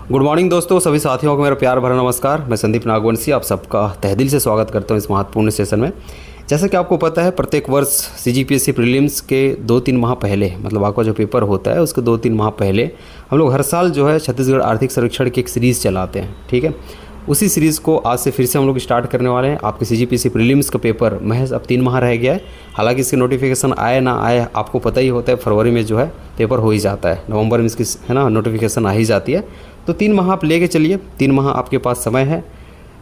Good morning दोस्तों, सभी साथियों को मेरा प्यार भरा नमस्कार। मैं संदीप नागवंशी आप सबका तहे दिल से स्वागत करता हूं इस महत्वपूर्ण सेशन में। जैसा कि आपको पता है, प्रत्येक वर्ष सीजीपीएससी प्रीलिम्स के 2-3 माह पहले, मतलब आपका जो पेपर होता है उसके 2-3 माह पहले हम लोग हर साल जो है छत्तीसगढ़ आर्थिक सर्वेक्षण की एक सीरीज़ चलाते हैं। ठीक है, उसी सीरीज़ को आज से फिर से हम लोग स्टार्ट करने वाले हैं। आपके सीजीपीएससी प्रीलिम्स का पेपर महज अब 3 माह रह गया है। हालांकि इसके नोटिफिकेशन आए ना आए आपको पता ही होता है, फरवरी में जो है पेपर हो ही जाता है, नवंबर में इसकी है ना नोटिफिकेशन आ ही जाती है। तो 3 माह आप लेके चलिए, 3 माह आपके पास समय है।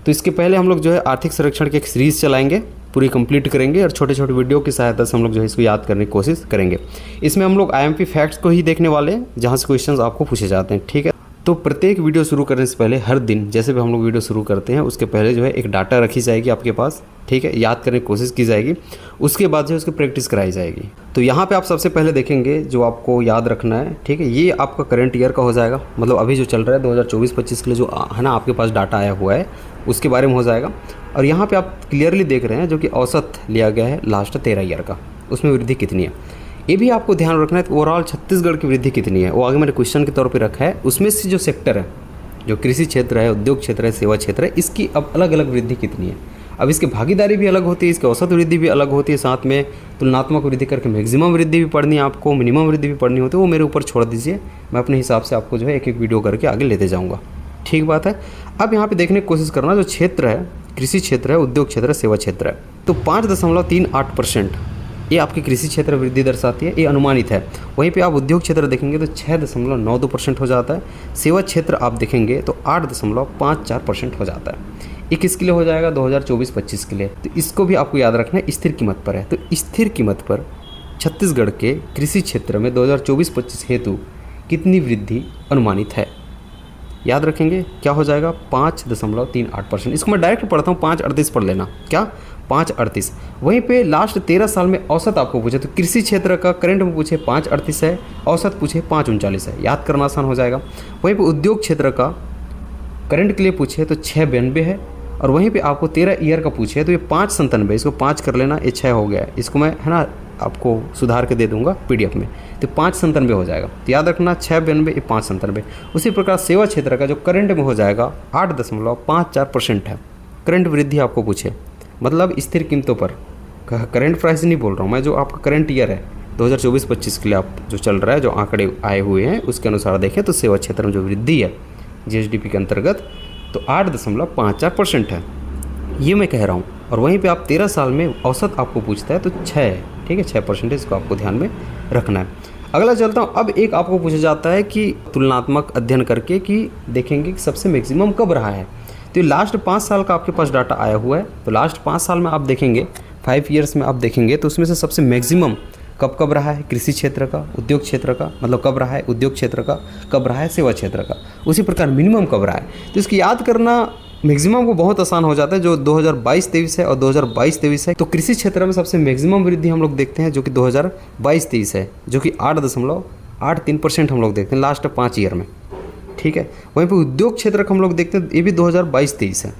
तो इसके पहले हम लोग जो है आर्थिक सर्वेक्षण की एक सीरीज़ चलाएंगे, पूरी कंप्लीट करेंगे और छोटे छोटे वीडियो की सहायता से हम लोग जो है इसको याद करने की कोशिश करेंगे। इसमें हम लोग आईएमपी फैक्ट्स को ही देखने वाले हैं, जहाँ से क्वेश्चंस आपको पूछे जाते हैं। ठीक है, तो प्रत्येक वीडियो शुरू करने से पहले हर दिन जैसे भी हम लोग वीडियो शुरू करते हैं उसके पहले जो है एक डाटा रखी जाएगी आपके पास। ठीक है, याद करने की कोशिश की जाएगी, उसके बाद जो है उसकी प्रैक्टिस कराई जाएगी। तो यहाँ पे आप सबसे पहले देखेंगे जो आपको याद रखना है। ठीक है, ये आपका करंट ईयर का हो जाएगा, मतलब अभी जो चल रहा है 2024-25 के लिए जो है ना आपके पास डाटा आया हुआ है उसके बारे में हो जाएगा। और यहाँ पे आप क्लियरली देख रहे हैं जो कि औसत लिया गया है लास्ट 13 ईयर का, उसमें वृद्धि कितनी है ये भी आपको ध्यान रखना है। तो ओवरऑल छत्तीसगढ़ की वृद्धि कितनी है वो आगे मैंने क्वेश्चन के तौर पे रखा है। उसमें से जो सेक्टर है, जो कृषि क्षेत्र है, उद्योग क्षेत्र है, सेवा क्षेत्र है, इसकी अब अलग अलग वृद्धि कितनी है। अब इसकी भागीदारी भी अलग होती है, इसकी औसत वृद्धि भी अलग होती है, साथ में तुलनात्मक वृद्धि करके मैक्सिमम वृद्धि भी पढ़नी है आपको, मिनिमम वृद्धि भी पढ़नी होती है। वो मेरे ऊपर छोड़ दीजिए, मैं अपने हिसाब से आपको जो है एक एक वीडियो करके आगे लेते जाऊँगा। ठीक बात है। अब यहाँ पे देखने की कोशिश करना, जो क्षेत्र है, कृषि क्षेत्र है, उद्योग क्षेत्र है, सेवा क्षेत्र है, तो 5.38% ये आपके कृषि क्षेत्र वृद्धि दर्शाती है, ये अनुमानित है। वहीं पे आप उद्योग क्षेत्र देखेंगे तो 6.92% हो जाता है। सेवा क्षेत्र आप देखेंगे तो 8.54% हो जाता है। ये किसके लिए हो जाएगा? 2024-25 के लिए। तो इसको भी आपको याद रखना है, स्थिर कीमत पर है। तो स्थिर कीमत पर छत्तीसगढ़ के कृषि क्षेत्र में 2024-25 हेतु कितनी वृद्धि अनुमानित है? याद रखेंगे क्या हो जाएगा? 5.38%। इसको मैं डायरेक्ट पढ़ता हूँ, 5.38 पढ़ लेना। क्या? 5.38। वहीं पे लास्ट 13 साल में औसत आपको पूछे तो कृषि क्षेत्र का करंट में पूछे 5.38 है, औसत पूछे 5.39 है, याद करना आसान हो जाएगा। वहीं पे उद्योग क्षेत्र का करंट के लिए पूछे तो 6.92 है, और वहीं पे आपको 13 ईयर का पूछे तो ये 5.97, इसको 5 कर लेना, ये 6 हो गया है। इसको मैं है ना आपको सुधार के दे दूंगा पीडीएफ में, तो 5.97 हो जाएगा। तो याद रखना 6.92 5.97। उसी प्रकार सेवा क्षेत्र का जो करंट में हो जाएगा 8.54% है। करंट वृद्धि आपको पूछे, मतलब स्थिर कीमतों पर, करंट प्राइस नहीं बोल रहा हूँ मैं, जो आपका करंट ईयर है 2024-25 के लिए आप जो चल रहा है, जो आंकड़े आए हुए हैं उसके अनुसार देखें तो सेवा क्षेत्र में जो वृद्धि है जीएसडीपी के अंतर्गत तो 8.54% है, ये मैं कह रहा हूँ। और वहीं पे आप 13 साल में औसत आपको पूछता है तो 6 है। ठीक है, 6% को आपको ध्यान में रखना है। अगला चलता हूँ। अब एक आपको पूछा जाता है कि तुलनात्मक अध्ययन करके कि देखेंगे कि सबसे मैक्सिमम कब रहा है। तो लास्ट 5 साल का आपके पास डाटा आया हुआ है, तो लास्ट 5 साल में आप देखेंगे, 5 ईयर्स में आप देखेंगे तो उसमें से सबसे मैक्सिमम कब रहा है? कृषि क्षेत्र का, उद्योग क्षेत्र का, मतलब कब रहा है उद्योग क्षेत्र का, कब रहा है सेवा क्षेत्र का। उसी प्रकार मिनिमम कब रहा है, तो इसकी याद करना मैक्सिमम को बहुत आसान हो जाता है। जो 2022-23 है और 2022-23 है, तो कृषि क्षेत्र में सबसे मैक्सिमम वृद्धि हम लोग देखते हैं जो कि 2022-23 है, जो कि 8.83% हम लोग देखते हैं लास्ट 5 ईयर में। ठीक है, वहीं पे उद्योग क्षेत्र का हम लोग देखते हैं, ये भी 2022-23 है,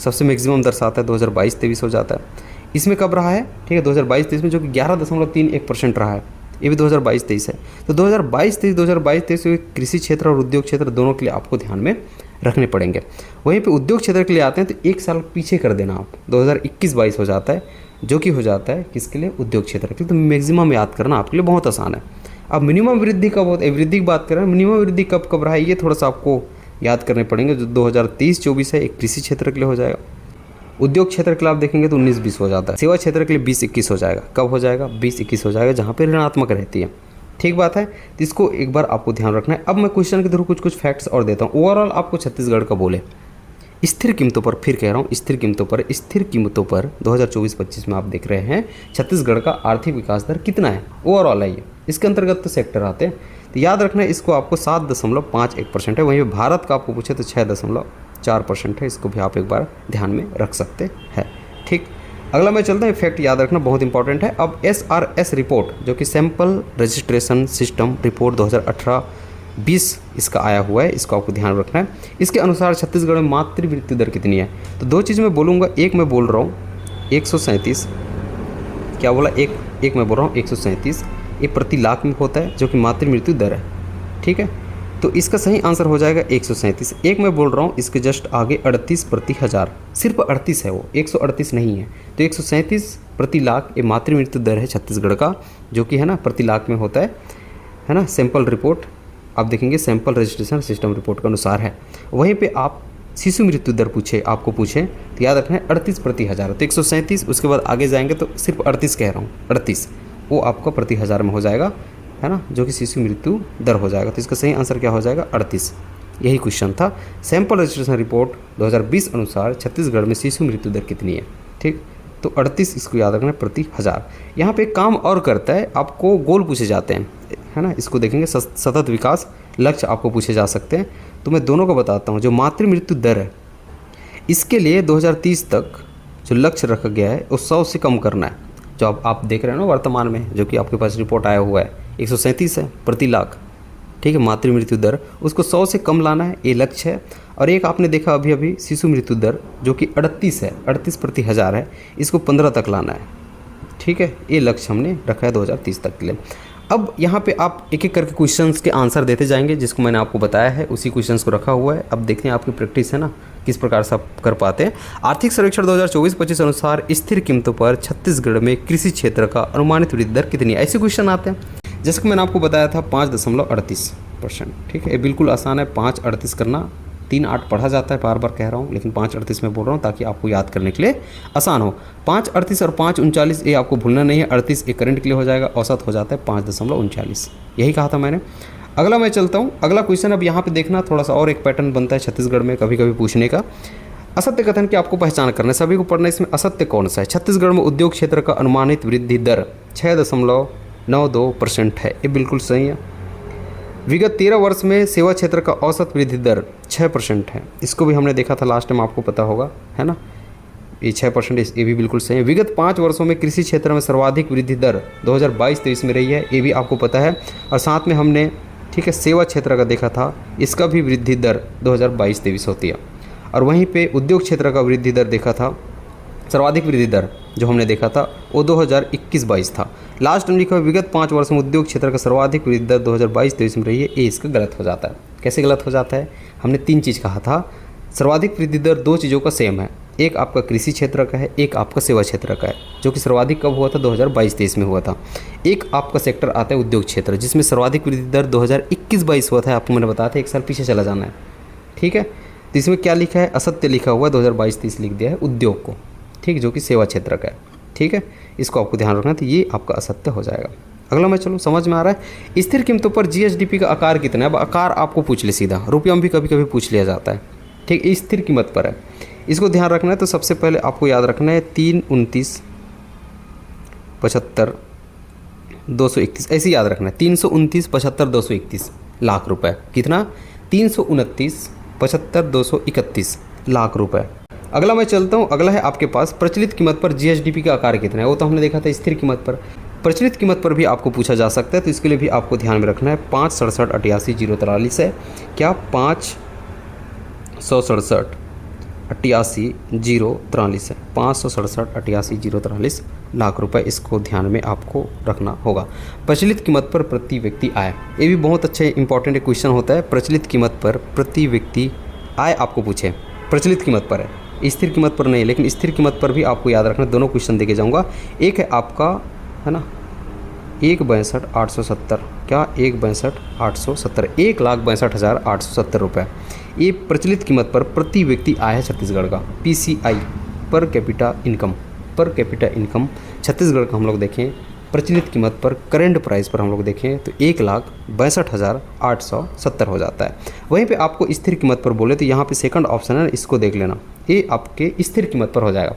सबसे मैक्सिमम दर्शाता है 2022-23 हो जाता है। इसमें कब रहा है? ठीक है, 2022-23 में जो कि 11.31% रहा है, ये भी 2022-23 है। तो 2022-23 कृषि क्षेत्र और उद्योग क्षेत्र दोनों के लिए आपको ध्यान में रखने पड़ेंगे। वहीं पे उद्योग क्षेत्र के लिए आते हैं तो 1 साल पीछे कर देना आप, 2021-22 हो जाता है, जो कि हो जाता है किसके लिए? उद्योग क्षेत्र के लिए। तो मैक्सिमम याद करना आपके लिए बहुत आसान है। अब मिनिमम वृद्धि कब होता है, वृद्धि की बात करें, मिनिमम वृद्धि कब रहा है ये थोड़ा सा आपको याद करने पड़ेंगे। जो 2023-24 है एक कृषि क्षेत्र के लिए हो जाएगा, उद्योग क्षेत्र के लिए आप देखेंगे तो 19-20 हो जाता है, सेवा क्षेत्र के लिए 20-21 हो जाएगा। कब हो जाएगा? 20-21 हो जाएगा, जहाँ पे ऋणात्मक रहती है। ठीक बात है, तो इसको एक बार आपको ध्यान रखना है। अब मैं क्वेश्चन के थ्रू कुछ फैक्ट्स और देता हूँ। ओवरऑल आपको छत्तीसगढ़ का बोले स्थिर कीमतों पर, फिर कह रहा हूँ स्थिर कीमतों पर 2024-25 में आप देख रहे हैं छत्तीसगढ़ का आर्थिक विकास दर कितना है। ओवरऑल है ये, इसके अंतर्गत तो सेक्टर आते हैं, तो याद रखना है इसको आपको 7.51% है। वहीं पर भारत का आपको पूछे तो 6.4% है, इसको भी आप एक बार ध्यान में रख सकते हैं। ठीक, अगला मैं चलता हूँ। इफेक्ट याद रखना बहुत इंपॉर्टेंट है। अब SRS रिपोर्ट जो कि सैंपल रजिस्ट्रेशन सिस्टम रिपोर्ट 2018-20 इसका आया हुआ है, इसको आपको ध्यान रखना है। इसके अनुसार छत्तीसगढ़ में मातृ मृत्यु दर कितनी है? तो 2 चीज़ मैं बोलूँगा, एक मैं बोल रहा हूँ 137, क्या बोला? एक मैं बोल रहा हूँ 137 ये प्रति लाख में होता है, जो कि मातृ मृत्यु दर है। ठीक है, तो इसका सही आंसर हो जाएगा 137। एक मैं बोल रहा हूँ इसके जस्ट आगे 38 प्रति हज़ार, सिर्फ 38 है वो, 138 नहीं है। तो 137 प्रति लाख ये मातृ मृत्यु दर है छत्तीसगढ़ का, जो कि है ना प्रति लाख में होता है ना। सैंपल रिपोर्ट आप देखेंगे, सैंपल रजिस्ट्रेशन सिस्टम रिपोर्ट के अनुसार है। वहीं पे आप शिशु मृत्यु दर आपको पूछें तो याद रखना है 38 प्रति हज़ार। तो 137, उसके बाद आगे जाएंगे तो सिर्फ 38 कह रहा हूँ, 38 वो आपका प्रति हज़ार में हो जाएगा, है ना, जो कि शिशु मृत्यु दर हो जाएगा। तो इसका सही आंसर क्या हो जाएगा? 38। यही क्वेश्चन था। सैंपल रजिस्ट्रेशन रिपोर्ट 2020 अनुसार छत्तीसगढ़ में शिशु मृत्यु दर कितनी है? ठीक, तो 38 इसको याद रखना है प्रति हज़ार। यहाँ पे काम और करता है, आपको गोल पूछे जाते हैं, है ना। इसको देखेंगे सतत विकास लक्ष्य आपको पूछे जा सकते हैं। तो मैं दोनों को बताता हूँ। जो मातृ मृत्यु दर है इसके लिए 2030 तक जो लक्ष्य रखा गया है वो 100 से कम करना है। जो आप देख रहे हैं ना वर्तमान में, जो कि आपके पास रिपोर्ट आया हुआ है 137 है प्रति लाख, ठीक है, मातृ मृत्यु दर, उसको 100 से कम लाना है, ये लक्ष्य है। और एक आपने देखा अभी अभी शिशु मृत्यु दर जो कि 38 है, 38 प्रति हज़ार है, इसको 15 तक लाना है, ठीक है। ये लक्ष्य हमने रखा है 2030 तक के लिए। अब यहाँ पे आप एक एक करके क्वेश्चंस के आंसर देते जाएंगे, जिसको मैंने आपको बताया है उसी क्वेश्चंस को रखा हुआ है। अब देखते हैं आपकी प्रैक्टिस है ना किस प्रकार से आप कर पाते हैं। आर्थिक सर्वेक्षण 2024-25 अनुसार स्थिर कीमतों पर छत्तीसगढ़ में कृषि क्षेत्र का अनुमानित वृद्धि दर कितनी है? ऐसे क्वेश्चन आते हैं। जैसे कि मैंने आपको बताया था 5.38%, ठीक है, ये बिल्कुल आसान है। 5.38 करना, 3.8 पढ़ा जाता है, बार बार कह रहा हूँ, लेकिन 5.38 में बोल रहा हूँ ताकि आपको याद करने के लिए आसान हो। 5.38 और 5.39 ये आपको भूलना नहीं है। 38 एक करंट के लिए हो जाएगा, औसत हो जाता है 5.39, यही कहा था मैंने। अगला मैं चलता हूँ, अगला क्वेश्चन। अब यहाँ पे देखना थोड़ा सा और एक पैटर्न बनता है छत्तीसगढ़ में कभी कभी पूछने का। असत्य कथन की आपको पहचान करना है, सभी को पढ़ना है। इसमें असत्य कौन सा है? छत्तीसगढ़ में उद्योग क्षेत्र का अनुमानित वृद्धि दर 6.92% है, ये बिल्कुल सही है। विगत 13 वर्ष में सेवा क्षेत्र का औसत वृद्धि दर 6% है, इसको भी हमने देखा था लास्ट टाइम, आपको पता होगा, है ना। ये 6%, ये भी बिल्कुल सही है। विगत 5 वर्षों में कृषि क्षेत्र में सर्वाधिक वृद्धि दर 2022-23 में रही है, ये भी आपको पता है। और साथ में हमने, ठीक है, सेवा क्षेत्र का देखा था, इसका भी वृद्धि दर 2022-23 होती है। और वहीं पे उद्योग क्षेत्र का वृद्धि दर देखा था, सर्वाधिक वृद्धि दर जो हमने देखा था वो 2021-22 था। लास्ट में लिखा हुआ विगत 5 वर्ष में उद्योग क्षेत्र का सर्वाधिक वृद्धि दर 2022-23 में रही है, ये इसका गलत हो जाता है। कैसे गलत हो जाता है? हमने 3 चीज़ कहा था। सर्वाधिक वृद्धि दर 2 चीज़ों का सेम है, एक आपका कृषि क्षेत्र का है, एक आपका सेवा क्षेत्र का है, जो कि सर्वाधिक कब हुआ था? 2022-23 में हुआ था। एक आपका सेक्टर आता है उद्योग क्षेत्र, जिसमें सर्वाधिक वृद्धि दर 2021-22 हुआ था, आपको मैंने बताया था, एक साल पीछे चला जाना है, ठीक है। तो इसमें क्या लिखा है? असत्य लिखा हुआ है, 2022-23 लिख दिया है उद्योग को, ठीक, जो कि सेवा क्षेत्र का है, ठीक है। इसको आपको ध्यान रखना है, तो ये आपका असत्य हो जाएगा। अगला मैं चलो, समझ में आ रहा है। स्थिर कीमतों पर जीएसडीपी का आकार कितना है? अब आकार आपको पूछ ले सीधा, रुपया में भी कभी कभी पूछ लिया जाता है, ठीक, स्थिर कीमत पर है, इसको ध्यान रखना है। तो सबसे पहले आपको याद रखना है 329,75,231, ऐसे याद रखना है, 329,75,231 लाख रुपए। कितना? 329,75,231 लाख रुपए। अगला मैं चलता हूँ, अगला है आपके पास प्रचलित कीमत पर जीएसडीपी का आकार कितना है? वो तो हमने देखा था स्थिर कीमत पर। प्रचलित कीमत पर भी आपको पूछा जा सकता है, तो इसके लिए भी आपको ध्यान में रखना है। 567,88,043 है क्या? 567,88,043 है, 567,88,043 लाख रुपए, इसको ध्यान में आपको रखना होगा। प्रचलित कीमत पर प्रति व्यक्ति आय, ये भी बहुत अच्छा इंपॉर्टेंट क्वेश्चन होता है। प्रचलित कीमत पर प्रति व्यक्ति आय आपको पूछे, प्रचलित कीमत पर है, स्थिर कीमत पर नहीं, लेकिन स्थिर कीमत पर भी आपको याद रखना। दोनों क्वेश्चन देके जाऊंगा। एक है आपका, है ना, 1,62,870, क्या? 1,62,870, 1,62,870 रुपये, ये प्रचलित कीमत पर प्रति व्यक्ति आय है छत्तीसगढ़ का। PCI, per capita income, per capita income Chhattisgarh का हम लोग देखें, प्रचलित कीमत पर करेंट प्राइस पर हम लोग देखें तो 1,62,870 हो जाता है। वहीं पे आपको स्थिर कीमत पर बोले तो यहाँ पे सेकंड ऑप्शन है, इसको देख लेना, ये आपके स्थिर कीमत पर हो जाएगा।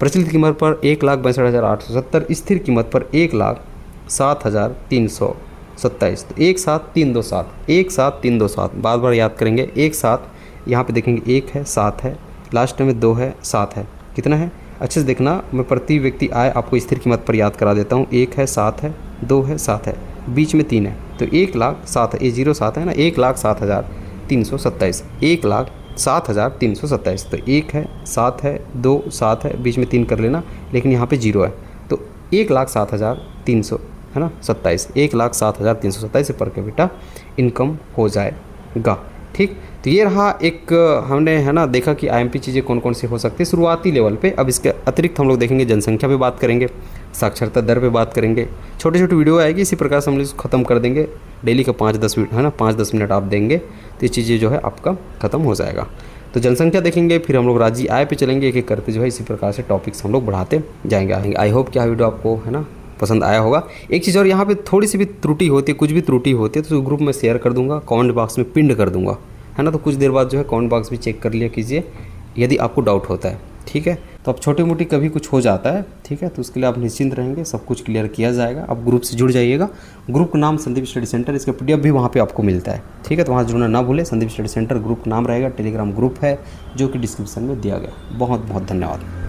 प्रचलित कीमत पर 1,62,870, स्थिर कीमत पर 1,07,327, तो 1,07,327, 1,07,327, बार बार याद करेंगे। 1,7 यहाँ पे देखेंगे, 1 है, 7 है, लास्ट में 2 है, 7 है, कितना है? अच्छे से देखना, मैं प्रति व्यक्ति आय आपको स्थिर कीमत पर याद करा देता हूँ। 1 है, 7 है, 2 है, 7 है, बीच में 3 है, तो 1,07,000 है, ये 0,7 है ना, 1,07,327, 1,07,327, तो 1 है, 7 है, 2, 7 है, बीच में 3 कर लेना, लेकिन यहाँ पे 0 है, तो 1,07,300 है ना 27, 1,07,327 से पर कैपिटा इनकम हो जाए। गा। ठीक, तो ये रहा एक हमने है ना देखा कि आईएमपी चीज़ें कौन कौन सी हो सकती है शुरुआती लेवल पे। अब इसके अतिरिक्त हम लोग देखेंगे जनसंख्या पे बात करेंगे, साक्षरता दर पे बात करेंगे, छोटे छोटे वीडियो आएगी, इसी प्रकार से हम लोग इसको ख़त्म कर देंगे। डेली का 5-10 मिनट है ना, 5-10 मिनट आप देंगे तो ये चीज़ें जो है आपका ख़त्म हो जाएगा। तो जनसंख्या देखेंगे, फिर हम लोग राज्य आय पे चलेंगे, एक एक करते जो है इसी प्रकार से टॉपिक्स हम लोग बढ़ाते जाएंगे। आई होप क्या वीडियो आपको है ना पसंद आया होगा। एक चीज़ और, यहाँ पे थोड़ी सी भी त्रुटि होती है, कुछ भी त्रुटि होती है तो ग्रुप में शेयर कर दूंगा, कमेंट बॉक्स में पिन कर दूंगा, है ना। तो कुछ देर बाद जो है कमेंट बॉक्स भी चेक कर लिया कीजिए यदि आपको डाउट होता है। ठीक है, तो अब छोटी मोटी कभी कुछ हो जाता है, ठीक है, तो उसके लिए आप निश्चिंत रहेंगे, सब कुछ क्लियर किया जाएगा। आप ग्रुप से जुड़ जाइएगा। ग्रुप का नाम संदीप स्टडी सेंटर, इसका PDF भी वहाँ पे आपको मिलता है। ठीक है, तो वहाँ जुड़ना ना भूलें। संदीप स्टडी सेंटर ग्रुप नाम रहेगा, टेलीग्राम ग्रुप है जो कि डिस्क्रिप्शन में दिया गया। बहुत बहुत धन्यवाद।